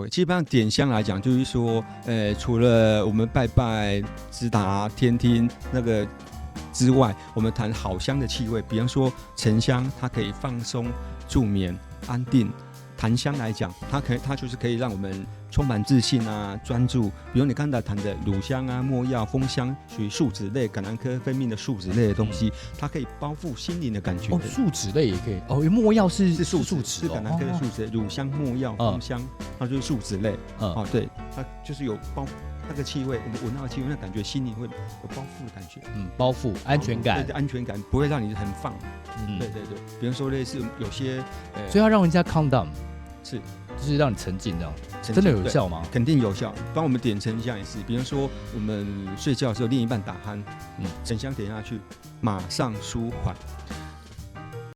基本上点香来讲，就是说，除了我们拜拜、直达天听那个之外，我们谈好香的气味，比方说沉香，它可以放松、助眠、安定。檀香来讲，它就是可以让我们充满自信啊、专注。比如你刚才谈的乳香啊、没药、蜂香，属于树脂类、橄榄科分泌的树脂类的东西，它可以包覆心灵的感觉。树脂类也可以哦，没药是树脂，是橄榄科的树脂，乳香、没药、蜂香，它就是树脂类。对，它就是有包。那个气味，我们闻到的气味，那感觉心里会有包覆的感觉，包覆安全感，对，安全感不会让你很放，对，比如说类似有些，所以要让人家 calm down， 就是让你沉浸这样，真的有效吗？肯定有效，帮我们点沉香也是，比如说我们睡觉的时候另一半打鼾，沉香点下去，马上舒缓。